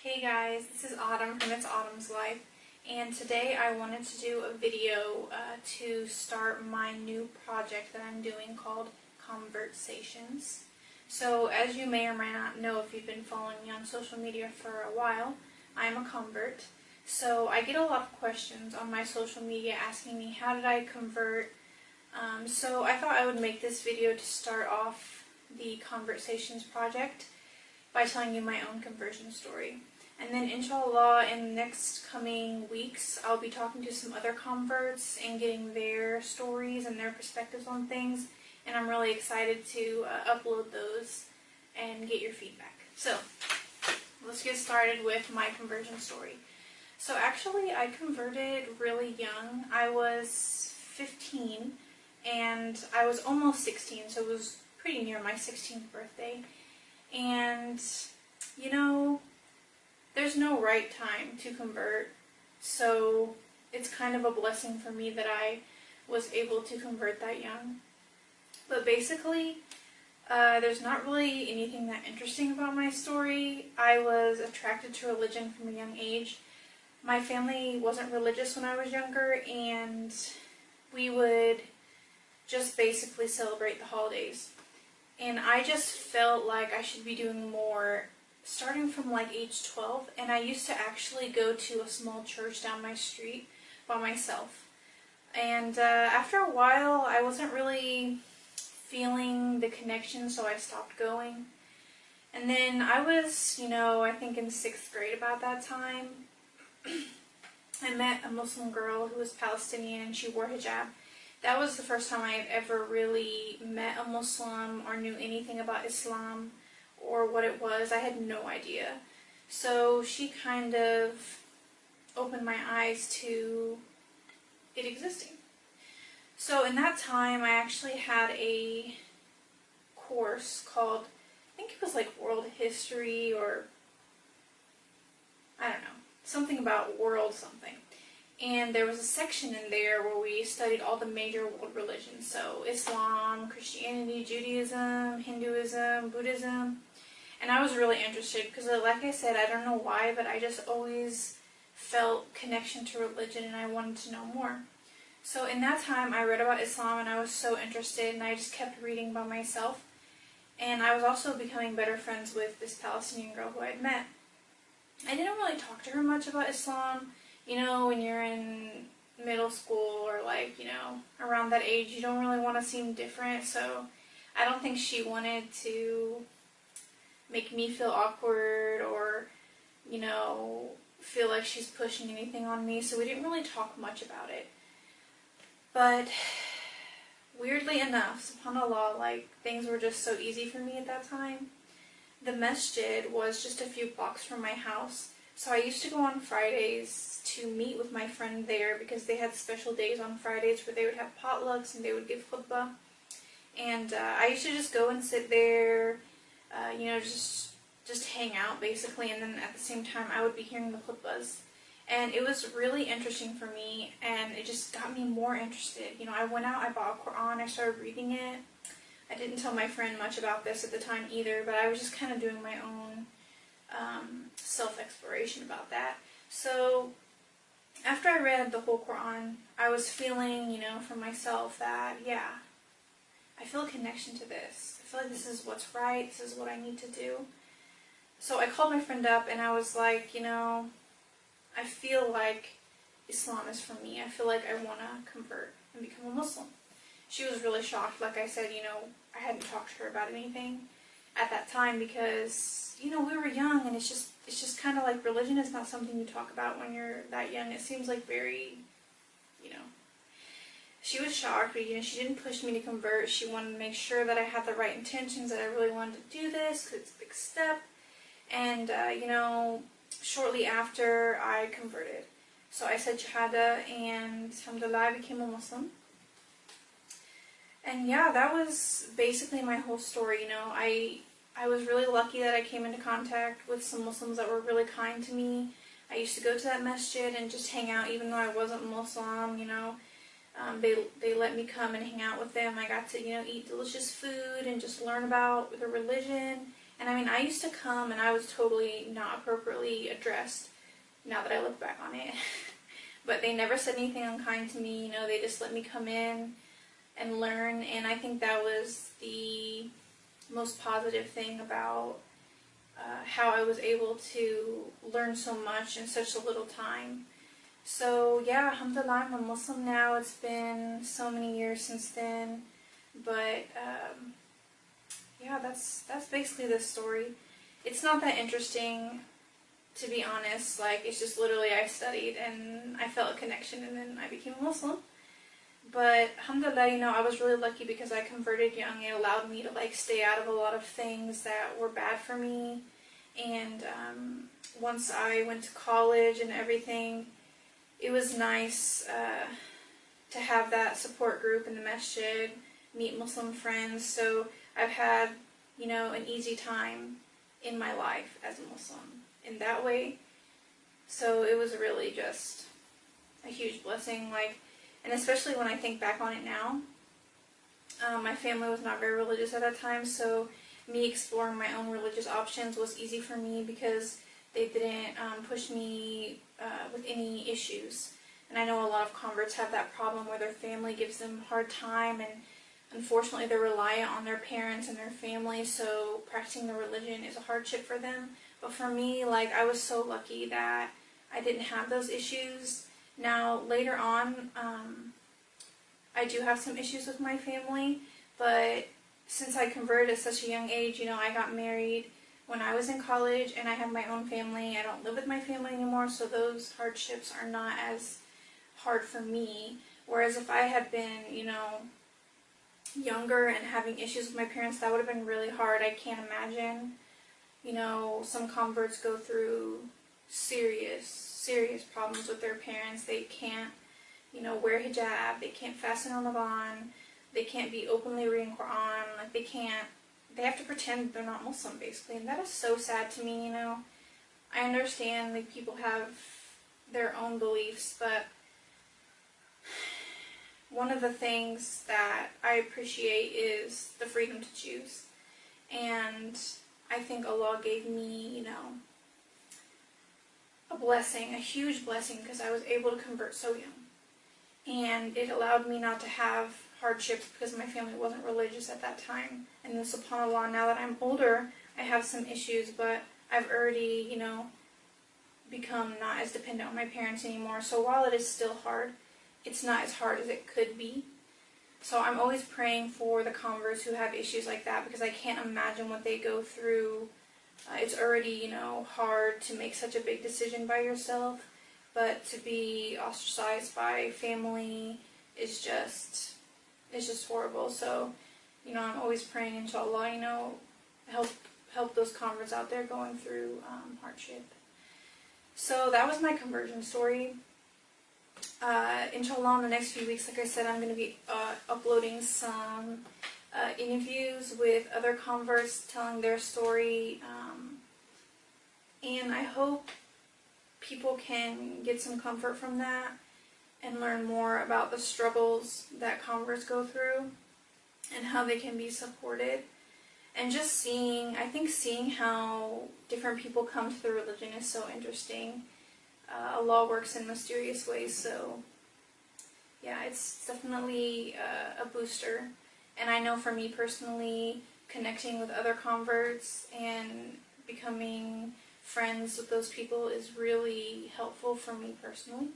Hey guys, this is Autumn from It's Autumn's Life, and today I wanted to do a video to start my new project that I'm doing called Conversations. So as you may or may not know if you've been following me on social media for a while, I'm a convert. So I get a lot of questions on my social media asking me how did I convert. So I thought I would make this video to start off the Conversations project by telling you my own conversion story. And then inshallah, in the next coming weeks, I'll be talking to some other converts and getting their stories and their perspectives on things. And I'm really excited to upload those and get your feedback. So, let's get started with my conversion story. So actually, I converted really young. I was 15 and I was almost 16, so it was pretty near my 16th birthday. And, you know, there's no right time to convert, so it's kind of a blessing for me that I was able to convert that young. But basically, there's not really anything that interesting about my story. I was attracted to religion from a young age. My family wasn't religious when I was younger, and we would just basically celebrate the holidays. And I just felt like I should be doing more starting from like age 12, and I used to actually go to a small church down my street by myself. And after a while, I wasn't really feeling the connection, so I stopped going. And then I was, I think in 6th grade about that time, I met a Muslim girl who was Palestinian and she wore hijab. That was the first time I had ever really met a Muslim or knew anything about Islam or what it was. I had no idea. So she kind of opened my eyes to it existing. So in that time, I actually had a course called, I think it was like World History or, I don't know, something about world something. And there was a section in there where we studied all the major world religions. So Islam, Christianity, Judaism, Hinduism, Buddhism. And I was really interested because, like I said, I don't know why, but I just always felt connection to religion and I wanted to know more. So in that time, I read about Islam and I was so interested and I just kept reading by myself. And I was also becoming better friends with this Palestinian girl who I had met. I didn't really talk to her much about Islam. You know, when you're in middle school or like, around that age, you don't really want to seem different. So I don't think she wanted to make me feel awkward or, feel like she's pushing anything on me. So we didn't really talk much about it. But weirdly enough, subhanAllah, like things were just so easy for me at that time. The masjid was just a few blocks from my house. So I used to go on Fridays to meet with my friend there because they had special days on Fridays where they would have potlucks and they would give khutbah. And I used to just go and sit there, just hang out basically, and then at the same time I would be hearing the khutbahs. And it was really interesting for me, and it just got me more interested. I went out, I bought a Quran, I started reading it. I didn't tell my friend much about this at the time either, but I was just kind of doing my own self-exploration about that. So after I read the whole Quran, I was feeling, for myself that, yeah, I feel a connection to this. I feel like this is what's right, this is what I need to do. So I called my friend up and I was like, I feel like Islam is for me. I feel like I want to convert and become a Muslim. She was really shocked. Like I said, I hadn't talked to her about anything at that time because, we were young, and it's just kind of like religion is not something you talk about when you're that young. It seems like very, She was shocked, but, she didn't push me to convert. She wanted to make sure that I had the right intentions, that I really wanted to do this because it's a big step. And, shortly after, I converted. So I said Shahada, and alhamdulillah, I became a Muslim. And yeah, that was basically my whole story. I was really lucky that I came into contact with some Muslims that were really kind to me. I used to go to that masjid and just hang out even though I wasn't Muslim, They let me come and hang out with them. I got to, eat delicious food and just learn about the religion. And I mean, I used to come and I was totally not appropriately addressed now that I look back on it. But they never said anything unkind to me, you know, they just let me come in and learn, and I think that was the most positive thing about how I was able to learn so much in such a little time. So yeah, alhamdulillah, I'm a Muslim now. It's been so many years since then, but yeah, that's basically the story. It's not that interesting, to be honest. Like, it's just literally I studied and I felt a connection and then I became a Muslim. But alhamdulillah, you know, I was really lucky because I converted young. It allowed me to like stay out of a lot of things that were bad for me. And once I went to college and everything, it was nice to have that support group in the masjid, meet Muslim friends. So I've had, you know, an easy time in my life as a Muslim in that way. So it was really just a huge blessing. Like, and especially when I think back on it now, my family was not very religious at that time, so me exploring my own religious options was easy for me because they didn't push me with any issues. And I know a lot of converts have that problem where their family gives them a hard time, and unfortunately they're reliant on their parents and their family, so practicing the religion is a hardship for them. But for me, like, I was so lucky that I didn't have those issues. Now, later on, I do have some issues with my family, but since I converted at such a young age, you know, I got married when I was in college and I have my own family. I don't live with my family anymore, so those hardships are not as hard for me. Whereas if I had been, you know, younger and having issues with my parents, that would have been really hard. I can't imagine. You know, some converts go through serious problems with their parents. They can't, you know, wear hijab, they can't fast in Ramadan, they can't be openly reading Quran, like they have to pretend they're not Muslim basically, and that is so sad to me, you know. I understand like people have their own beliefs, but one of the things that I appreciate is the freedom to choose. And I think Allah gave me, you know, a blessing, a huge blessing, because I was able to convert so young. And it allowed me not to have hardships because my family wasn't religious at that time. And then subhanAllah, now that I'm older, I have some issues, but I've already, you know, become not as dependent on my parents anymore. So while it is still hard, it's not as hard as it could be. So I'm always praying for the converts who have issues like that, because I can't imagine what they go through. It's already, you know, hard to make such a big decision by yourself, but to be ostracized by family is just, it's just horrible. So, you know, I'm always praying, inshallah, you know, help those converts out there going through hardship. So that was my conversion story. Inshallah, in the next few weeks, like I said, I'm going to be uploading some interviews with other converts telling their story, and I hope people can get some comfort from that and learn more about the struggles that converts go through and how they can be supported. And just seeing how different people come to the religion is so interesting. Allah works in mysterious ways, so yeah, it's definitely a booster. And I know for me personally, connecting with other converts and becoming friends with those people is really helpful for me personally.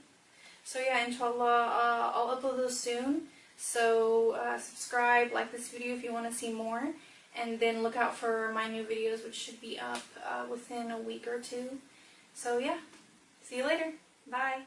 So yeah, inshallah, I'll upload those soon. So subscribe, like this video if you want to see more, and then look out for my new videos, which should be up within a week or two. So yeah, see you later. Bye.